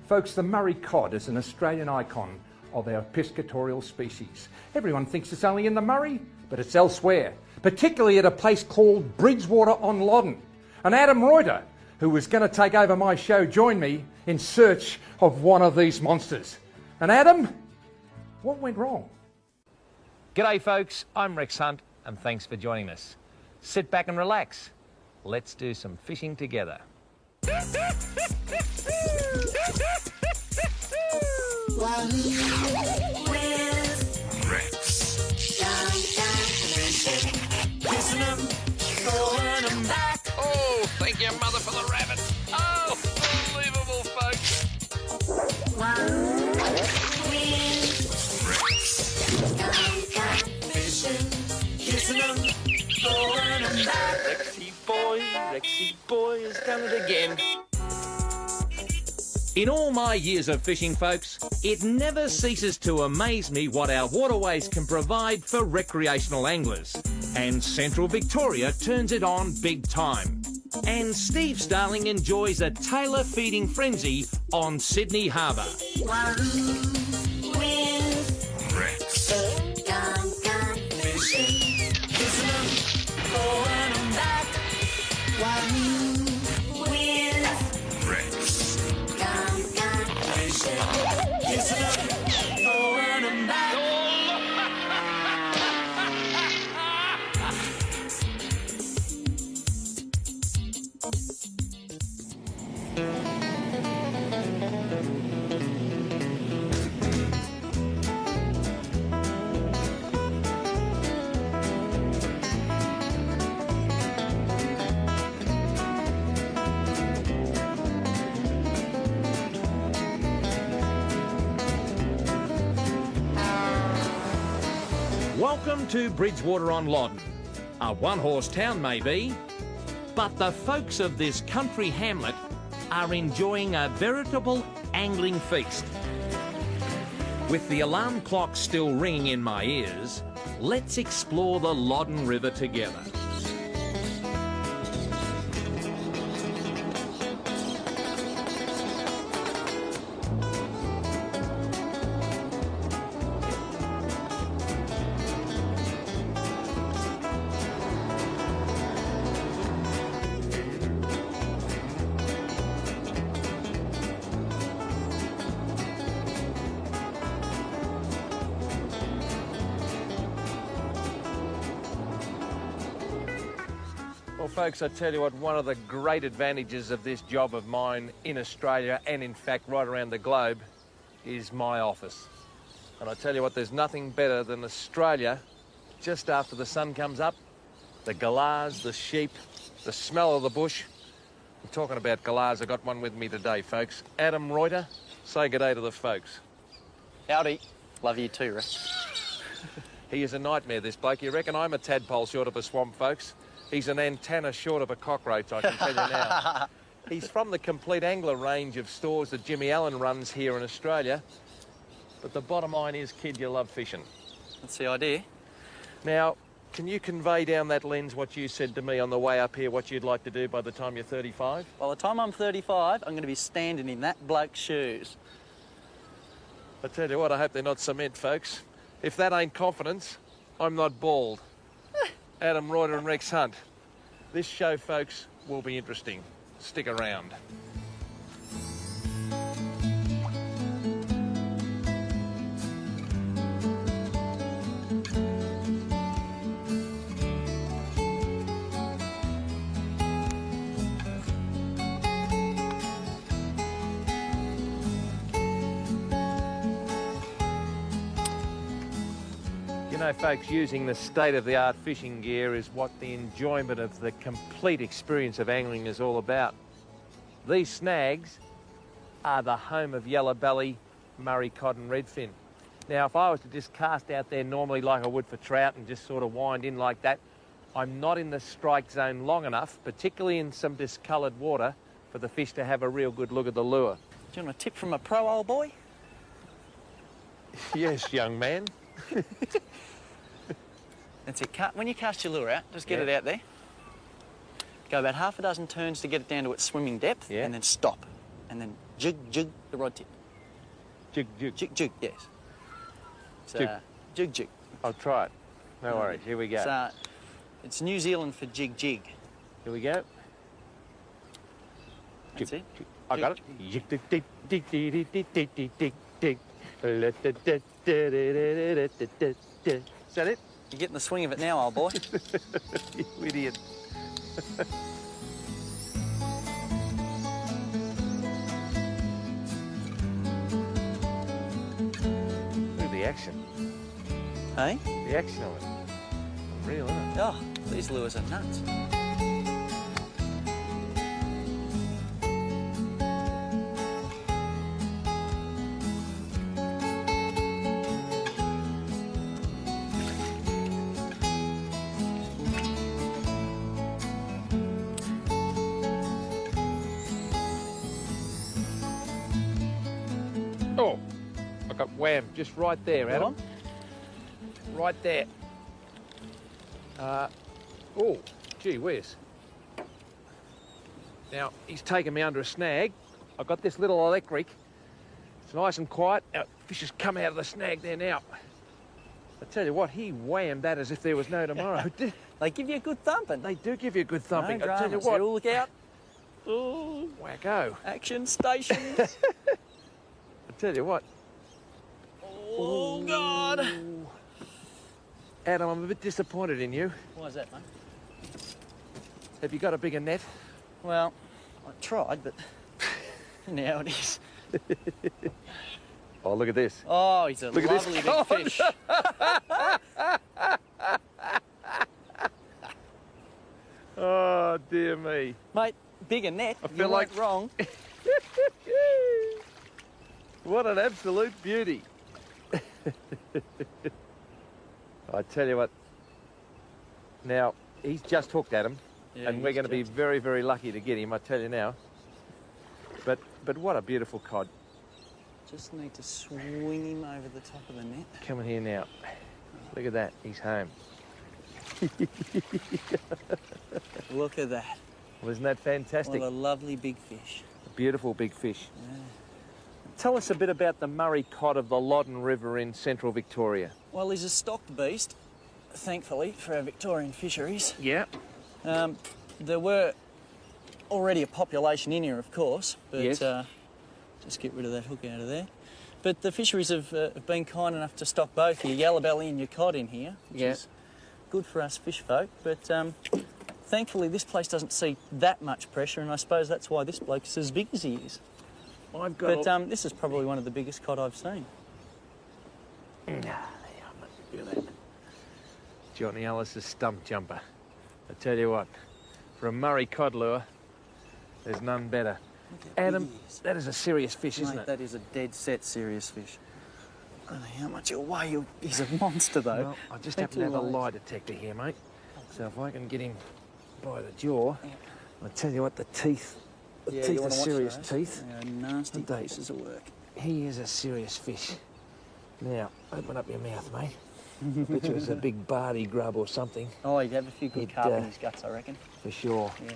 Folks, the Murray cod is an Australian icon of our piscatorial species. Everyone thinks it's only in the Murray, but it's elsewhere, particularly at a place called Bridgewater on Loddon. And Adam Reuter, who was going to take over my show, joined me in search of one of these monsters. And Adam, what went wrong? G'day folks, I'm Rex Hunt and thanks for joining us. Sit back and relax. Let's do some fishing together. Oh, thank your mother for the rabbit. Oh, unbelievable, folks. Rexy boy has done it again. In all my years of fishing, folks, it never ceases to amaze me what our waterways can provide for recreational anglers. And Central Victoria turns it on big time. And Steve Starling enjoys a tailor feeding frenzy on Sydney Harbour. Welcome to Bridgewater on Loddon. A one-horse town maybe, but the folks of this country hamlet are enjoying a veritable angling feast. With the alarm clock still ringing in my ears, let's explore the Loddon River together. Well, folks, I tell you what, one of the great advantages of this job of mine in Australia and, in fact, right around the globe is my office. And I tell you what, there's nothing better than Australia just after the sun comes up. The galahs, the sheep, the smell of the bush. I'm talking about galahs. I've got one with me today, folks. Adam Reuter, say good day to the folks. Howdy. Love you too, Rick. He is a nightmare, this bloke. You reckon I'm a tadpole short of a swamp, folks? He's an antenna short of a cockroach, I can tell you now. He's from the Complete Angler range of stores that Jimmy Allen runs here in Australia. But the bottom line is, kid, you love fishing. That's the idea. Now, can you convey down that lens what you said to me on the way up here, what you'd like to do by the time you're 35? By the time I'm 35, I'm going to be standing in that bloke's shoes. I tell you what, I hope they're not cement, folks. If that ain't confidence, I'm not bald. Adam Reuter and Rex Hunt. This show, folks, will be interesting. Stick around. You know, folks, using the state-of-the-art fishing gear is what the enjoyment of the complete experience of angling is all about. These snags are the home of yellow belly, Murray cod and redfin. Now, if I was to just cast out there normally like I would for trout and just sort of wind in like that, I'm not in the strike zone long enough, particularly in some discoloured water, for the fish to have a real good look at the lure. Do you want a tip from a pro, old boy? Yes, young man. That's it. When you cast your lure out, just get it out there. Go about half a dozen turns to get it down to its swimming depth, and then stop. And then Jig, jig, the rod tip. Jig, jig. Jig, jig, yes. So, Jig. jig, jig. I'll try it. No worries. Here we go. So, it's New Zealand for jig, jig. Here we go. That's it. I got it. Jig, dig, dig, dig, dig, dig, dig, dig, dig, dig. Is that it? You're getting the swing of it now, old boy. You idiot. Look at the action. Hey? The action of it. Real, isn't it? Oh, these lures are nuts. Oh, I got whammed just right there, Adam. Right there. Oh, gee whiz. Now, he's taken me under a snag. I've got this little electric. It's nice and quiet. Now, fish has come out of the snag there now. I tell you what, he whammed that as if there was no tomorrow. They give you a good thumping. They do give you a good thumping. No I tell you dramas. what. Look out. Oh, Wacko. action stations. I tell you what. Oh, God. Adam, I'm a bit disappointed in you. Why is that, mate? Have you got a bigger net? Well, I tried, but now it is. Oh, look at this. Oh, he's a Look at this lovely cod. big fish. Oh, dear me. Mate, bigger net. I feel you like- weren't wrong. What an absolute beauty. I tell you what. Now, he's just hooked at him, Yeah, and we're he's going to be just- very, very lucky to get him, I tell you now. But what a beautiful cod. Just need to swing him over the top of the net. Coming here now. Look at that. He's home. Look at that. Well, isn't that fantastic? What a lovely big fish. A beautiful big fish. Yeah. Tell us a bit about the Murray cod of the Loddon River in central Victoria. Well, he's a stocked beast, thankfully, for our Victorian fisheries. Yeah. There were already a population in here, of course, but Yes. just get rid of that hook out of there. But the fisheries have been kind enough to stock both your yellow belly and your cod in here, which Yeah. is good for us fish folk. But thankfully, this place doesn't see that much pressure, and I suppose that's why this bloke is as big as he is. I've got But this is probably one of the biggest cod I've seen. Look at that. Johnny Ellis's stump jumper. I tell you what, for a Murray cod lure, there's none better. Look how big Adam, he is. that is a serious fish, isn't Mate, it? that is a dead set serious fish. I don't know how much he'll weigh. He's a monster, though. Well, I just happen to have a lie detector here, mate. So if I can get him by the jaw, I tell you what, the teeth Yeah, are you wanna watch serious those? teeth. They are nasty Aren't they? pieces of work. He is a serious fish. Now, open up your mouth, mate. I bet you it's a big bardy grub or something, Oh, he'd have a few good He'd, carp in his guts, I reckon. for sure. Yeah.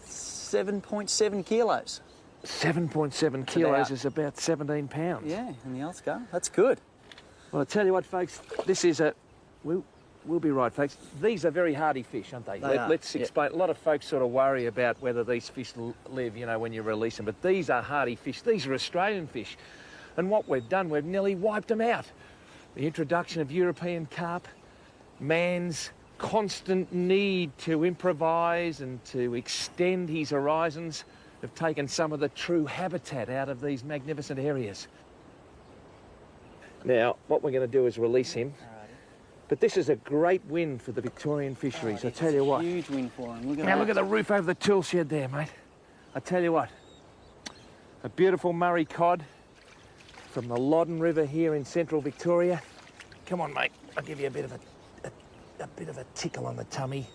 7.7 kilos. 7.7 kilos is about 17 pounds. Yeah, in the Ulster. That's good. Well, I tell you what, folks, this is a... We'll be right, folks. These are very hardy fish, aren't they? They are, Let's yeah. explain. A lot of folks sort of worry about whether these fish live, you know, when you release them. But these are hardy fish. These are Australian fish. And what we've done, we've nearly wiped them out. The introduction of European carp, man's constant need to improvise and to extend his horizons have taken some of the true habitat out of these magnificent areas. Now, what we're going to do is release him. But this is a great win for the Victorian fisheries, I tell you what. Huge win for him. Look at Now that. look at the roof over the tool shed there, mate. I tell you what, a beautiful Murray cod from the Loddon River here in central Victoria. Come on, mate, I'll give you a bit of a tickle on the tummy.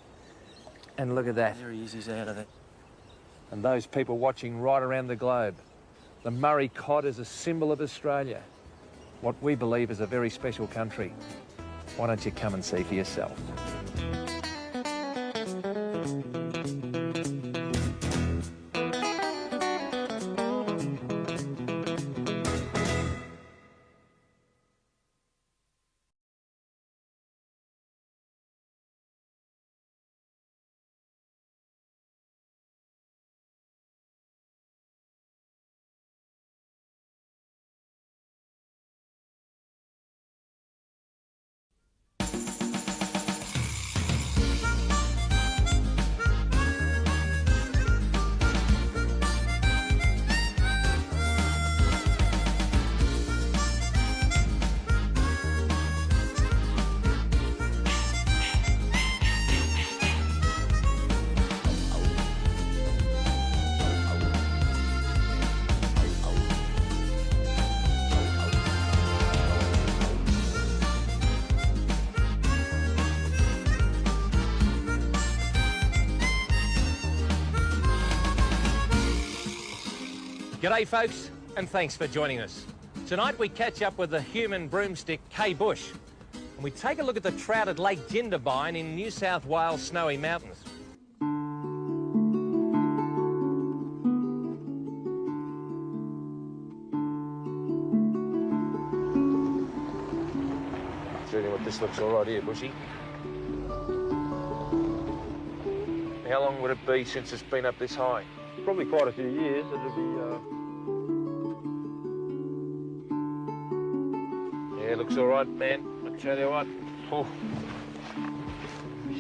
And look at that. There he is, he's out of it. And those people watching right around the globe. The Murray cod is a symbol of Australia, what we believe is a very special country. Why don't you come and see for yourself? G'day folks, and thanks for joining us. Tonight we catch up with the human broomstick Kay Bush, and we take a look at the trout at Lake Jindabyne in New South Wales' Snowy Mountains. Tell you what, this looks all right here, Bushy. How long would it be since it's been up this high? Probably quite a few years. It'll be. Yeah, it looks all right, man. I tell you what. Oh.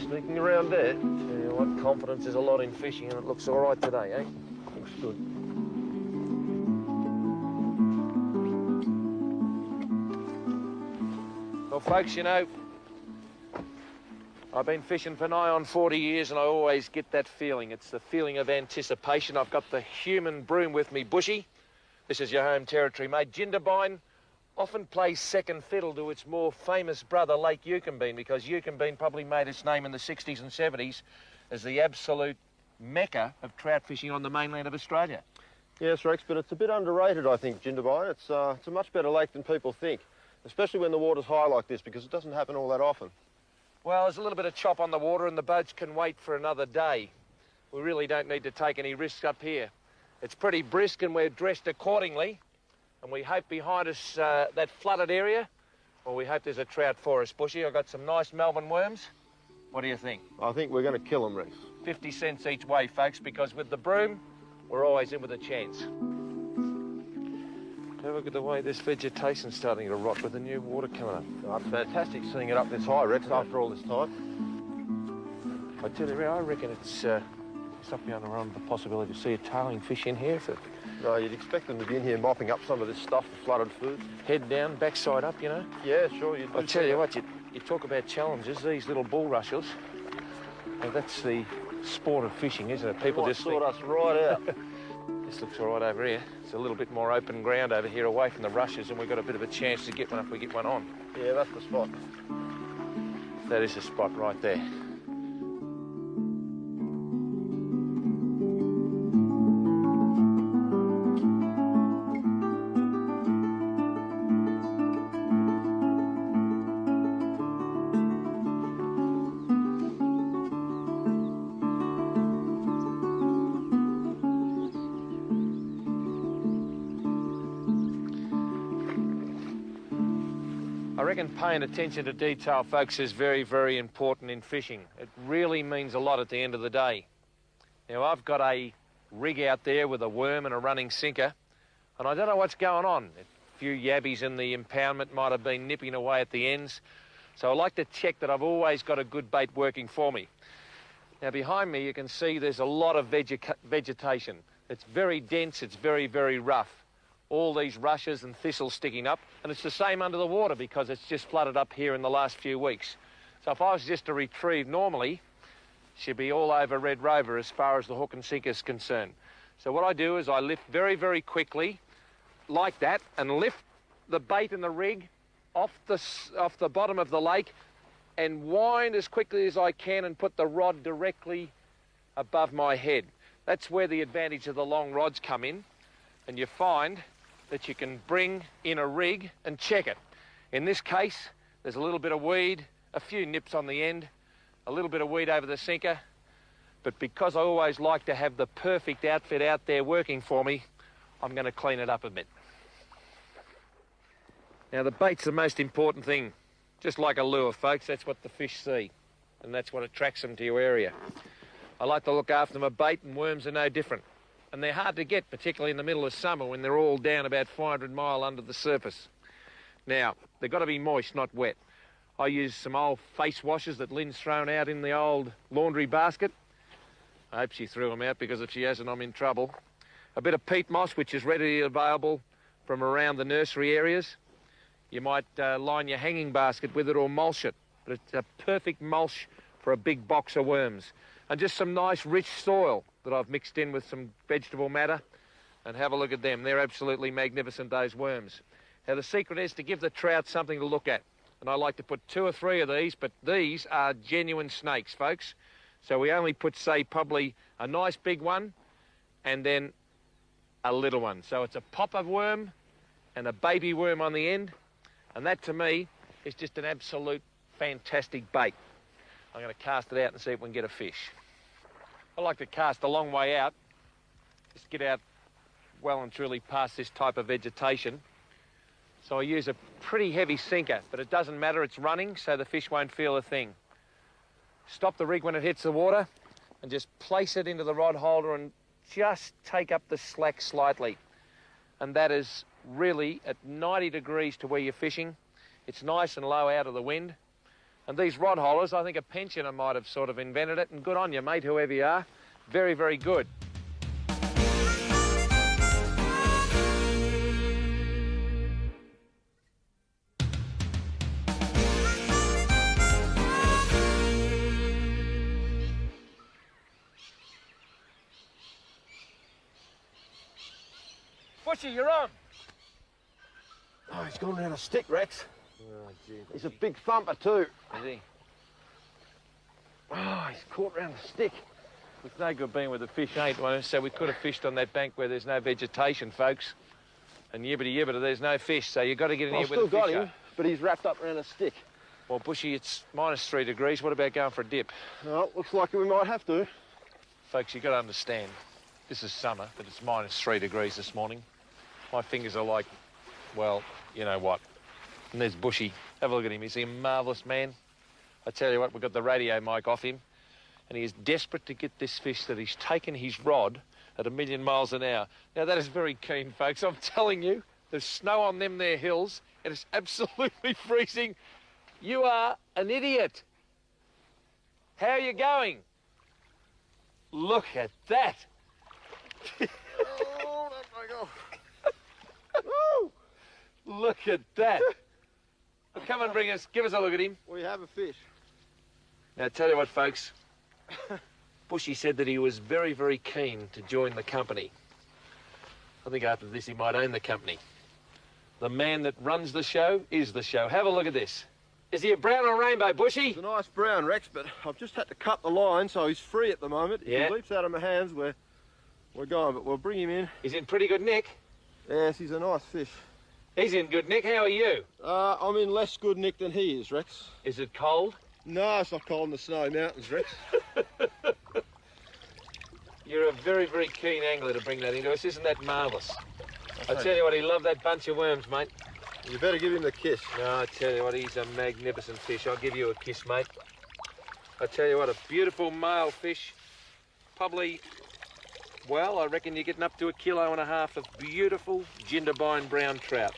Sneaking around there. Tell you what, confidence is a lot in fishing, and it looks all right today, eh? Looks good. Well, folks, you know, I've been fishing for nigh on 40 years and I always get that feeling. It's the feeling of anticipation. I've got the human broom with me, Bushy. This is your home territory, mate. Jindabyne often plays second fiddle to its more famous brother, Lake Yukonbean, because Yukonbean probably made its name in the 60s and 70s as the absolute mecca of trout fishing on the mainland of Australia. Yes, Rex, but it's a bit underrated, I think, Jindabyne. It's a much better lake than people think, especially when the water's high like this, because it doesn't happen all that often. Well, there's a little bit of chop on the water and the boats can wait for another day. We really don't need to take any risks up here. It's pretty brisk and we're dressed accordingly. And we hope behind us, that flooded area, well, we hope there's a trout for us, Bushy. I've got some nice Melbourne worms. What do you think? I think we're going to kill them, Rex. 50 cents each way, folks, because with the broom, we're always in with a chance. Have a look at the way this vegetation's starting to rot with the new water coming up. Oh, it's fantastic seeing it up this high, Rex, after all this time. I tell you, I reckon it's not beyond the realm of the possibility to see a tailing fish in here. No, you'd expect them to be in here mopping up some of this stuff, the flooded food. Head down, backside up, you know. Yeah, sure, you do. I tell you what, you talk about challenges, these little bulrushes, well, that's the sport of fishing, isn't it? People just sort us right out. This looks all right over here. It's a little bit more open ground over here away from the rushes, and we've got a bit of a chance to get one if we get one on. Yeah, that's the spot. That is the spot right there. I reckon paying attention to detail, folks, is very, very important in fishing. It really means a lot at the end of the day. Now, I've got a rig out there with a worm and a running sinker, and I don't know what's going on. A few yabbies in the impoundment might have been nipping away at the ends, so I like to check that I've always got a good bait working for me. Now, behind me, you can see there's a lot of vegetation. It's very dense, it's very, very rough. All these rushes and thistles sticking up, and it's the same under the water because it's just flooded up here in the last few weeks. So if I was just to retrieve normally, she'd be all over Red Rover as far as the hook and sinker is concerned. So what I do is I lift very, very quickly like that and lift the bait and the rig off the bottom of the lake and wind as quickly as I can and put the rod directly above my head. That's where the advantage of the long rods come in, and you find that you can bring in a rig and check it. In this case, there's a little bit of weed, a few nips on the end, a little bit of weed over the sinker, but because I always like to have the perfect outfit out there working for me, I'm going to clean it up a bit. Now, the bait's the most important thing. Just like a lure, folks, that's what the fish see, and that's what attracts them to your area. I like to look after them a bait, and worms are no different. And they're hard to get, particularly in the middle of summer when they're all down about 400 mile under the surface. Now, they've got to be moist, not wet. I use some old face washers that Lynn's thrown out in the old laundry basket. I hope she threw them out, because if she hasn't, I'm in trouble. A bit of peat moss, which is readily available from around the nursery areas. You might line your hanging basket with it or mulch it, but it's a perfect mulch for a big box of worms. And just some nice rich soil that I've mixed in with some vegetable matter, and have a look at them. They're absolutely magnificent, those worms. Now, the secret is to give the trout something to look at. And I like to put 2 or 3 of these, but these are genuine snakes, folks. So we only put, say, probably a nice big one, and then a little one. So it's a popper worm and a baby worm on the end. And that, to me, is just an absolute fantastic bait. I'm going to cast it out and see if we can get a fish. I like to cast a long way out. Just get out well and truly past this type of vegetation. So I use a pretty heavy sinker, but it doesn't matter, it's running, so the fish won't feel a thing. Stop the rig when it hits the water and just place it into the rod holder and just take up the slack slightly. And that is really at 90 degrees to where you're fishing. It's nice and low out of the wind. And these rod holders, I think a pensioner might have sort of invented it, and good on you, mate, whoever you are. Very, very good. Bushy, you're on. Oh, he's gone around a stick, Rex. Oh, gee. He's a big thumper too. Is he? Oh, he's caught around the stick. It's no good being with the fish, ain't one. So we could have fished on that bank where there's no vegetation, folks. And yibbity, there's no fish. So you've got to get in here with the fish. I've still got him, but he's wrapped up around a stick. Well, Bushy, it's -3 degrees. What about going for a dip? Well, looks like we might have to. Folks, you've got to understand, this is summer, but it's -3 degrees this morning. My fingers are like, well, you know what. And there's Bushy. Have a look at him. Is he a marvellous man? I tell you what, we've got the radio mic off him, and he is desperate to get this fish that he's taken his rod at 1,000,000 miles an hour. Now, that is very keen, folks. I'm telling you, there's snow on them there hills, and it's absolutely freezing. You are an idiot. How are you going? Look at that. Oh, that might go. Look at that. Well, come and give us a look at him. We have a fish. Now, tell you what, folks. Bushy said that he was very, very keen to join the company. I think after this he might own the company. The man that runs the show is the show. Have a look at this. Is he a brown or rainbow, Bushy? It's a nice brown, Rex, but I've just had to cut the line, so he's free at the moment. If Yeah. he leaps out of my hands, we're going, but we'll bring him in. He's in pretty good nick. Yes, he's a nice fish. He's in good nick. How are you? I'm in less good nick than he is, Rex. Is it cold? No, it's not cold in the Snowy Mountains, Rex. You're a very, very keen angler to bring that into us. Isn't that marvellous? I tell you what, he loved that bunch of worms, mate. You better give him the kiss. No, I tell you what, he's a magnificent fish. I'll give you a kiss, mate. I tell you what, a beautiful male fish. Probably, well, I reckon you're getting up to 1.5 kilos of beautiful Jindabyne brown trout.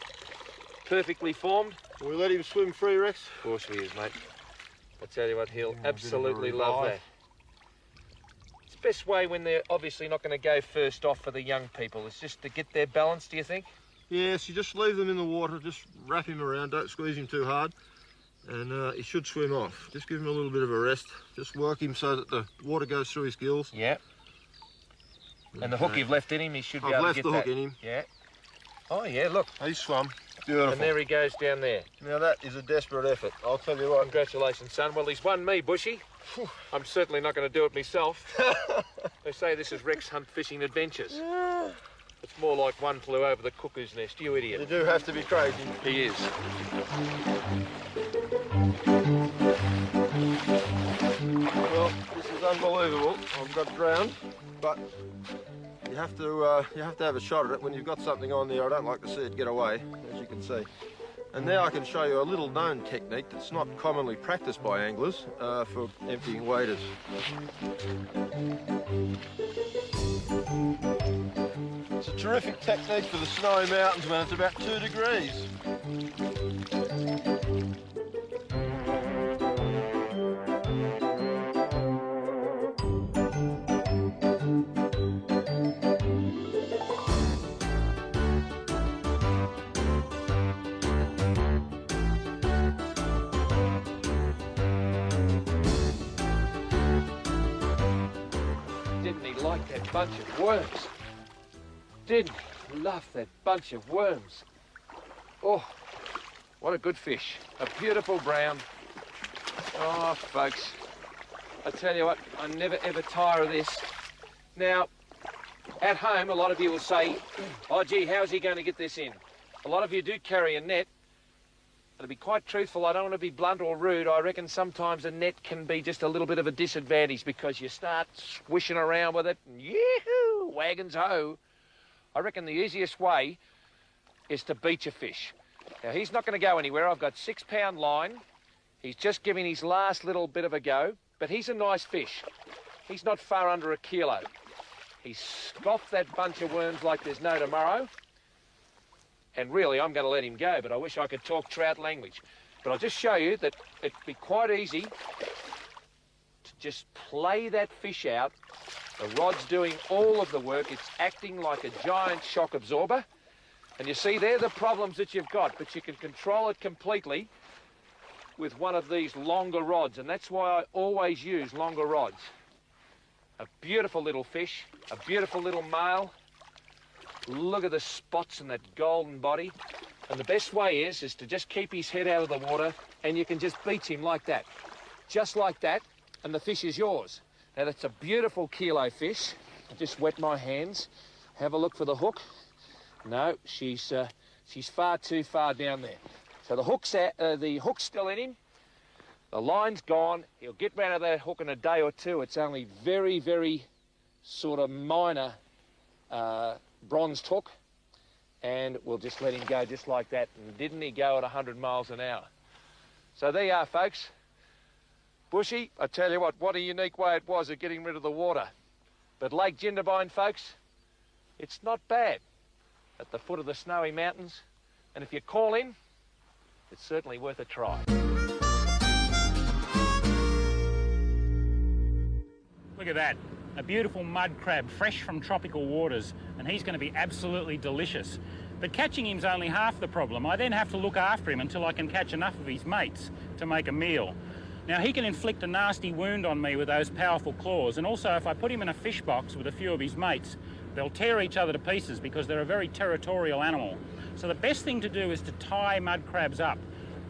Perfectly formed. Will we let him swim free, Rex? Of course he is, mate. I tell you what, he'll absolutely love that. It's the best way when they're obviously not going to go first off for the young people. It's just to get their balance, do you think? Yes, you just leave them in the water, just wrap him around, don't squeeze him too hard, and he should swim off. Just give him a little bit of a rest. Just work him so that the water goes through his gills. Yeah. And the hook you've left in him, he should be I've able to left get the that. hook in him. Yeah. Oh, yeah, look. He's swum. Beautiful. And there he goes down there. Now that is a desperate effort, I'll tell you what. Congratulations, son. Well, he's won me, Bushy. I'm certainly not going to do it myself. They say this is Rex Hunt Fishing Adventures. It's more like One Flew Over the Cuckoo's Nest, you idiot. You do have to be crazy. He is. Well, this is unbelievable. I've got drowned, but you have to have a shot at it when you've got something on there. I don't like to see it get away, as you can see. And now I can show you a little known technique that's not commonly practiced by anglers for emptying waders. It's a terrific technique for the Snowy Mountains when it's about 2 degrees. Didn't he like that bunch of worms? Didn't he love that bunch of worms? Oh, what a good fish. A beautiful brown. Oh, folks, I tell you what, I never ever tire of this. Now, At home, a lot of you will say, oh gee, how's he going to get this in? A lot of you do carry a net. But to be quite truthful, I don't want to be blunt or rude. I reckon sometimes a net can be just a little bit of a disadvantage because you start swishing around with it and yee-hoo, wagons ho. I reckon the easiest way is to beat your fish. Now, he's not going to go anywhere. I've got 6-pound line. He's just giving his last little bit of a go, but he's a nice fish. He's not far under a kilo. He's scoffed that bunch of worms like there's no tomorrow. And really, I'm going to let him go, but I wish I could talk trout language. But I'll just show you that it'd be quite easy to just play that fish out. The rod's doing all of the work. It's acting like a giant shock absorber. And you see, they're the problems that you've got, but you can control it completely with one of these longer rods, and that's why I always use longer rods. A beautiful little fish, a beautiful little male. Look at the spots and that golden body. And the best way is to just keep his head out of the water and you can just beat him like that. Just like that, and the fish is yours. Now that's a beautiful kilo fish. I just wet my hands. Have a look for the hook. No, she's far too far down there. So the hook's still in him. The line's gone. He'll get round to that hook in a day or two. It's only very, very sort of minor bronzed hook, and we'll just let him go just like that. And didn't he go at 100 miles an hour? So there you are, folks. Bushy, I tell you what a unique way it was of getting rid of the water. But Lake Jindabyne, folks, it's not bad at the foot of the snowy mountains. And if you call in, it's certainly worth a try. Look at that, a beautiful mud crab, fresh from tropical waters, and he's going to be absolutely delicious. But catching him's only half the problem. I then have to look after him until I can catch enough of his mates to make a meal. Now, he can inflict a nasty wound on me with those powerful claws, and also if I put him in a fish box with a few of his mates, they'll tear each other to pieces because they're a very territorial animal. So the best thing to do is to tie mud crabs up.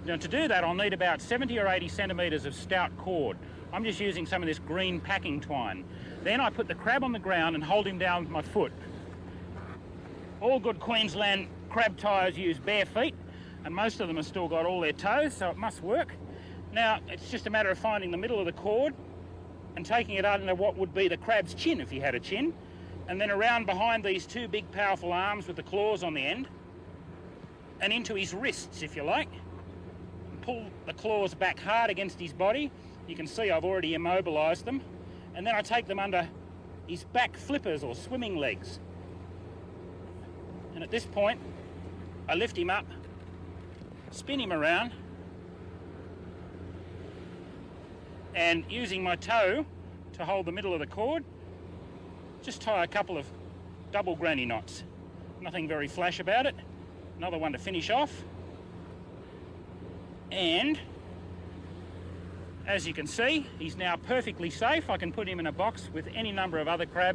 Now, to do that, I'll need about 70 or 80 centimetres of stout cord. I'm just using some of this green packing twine. Then I put the crab on the ground and hold him down with my foot. All good Queensland crab tyers use bare feet, and most of them have still got all their toes, so it must work. Now, it's just a matter of finding the middle of the cord and taking it under what would be the crab's chin if he had a chin, and then around behind these two big powerful arms with the claws on the end, and into his wrists, if you like. And pull the claws back hard against his body. You can see I've already immobilised them. And then I take them under his back flippers or swimming legs. And at this point, I lift him up, spin him around, and using my toe to hold the middle of the cord, just tie a couple of double granny knots. Nothing very flash about it. Another one to finish off. And as you can see, he's now perfectly safe. I can put him in a box with any number of other crabs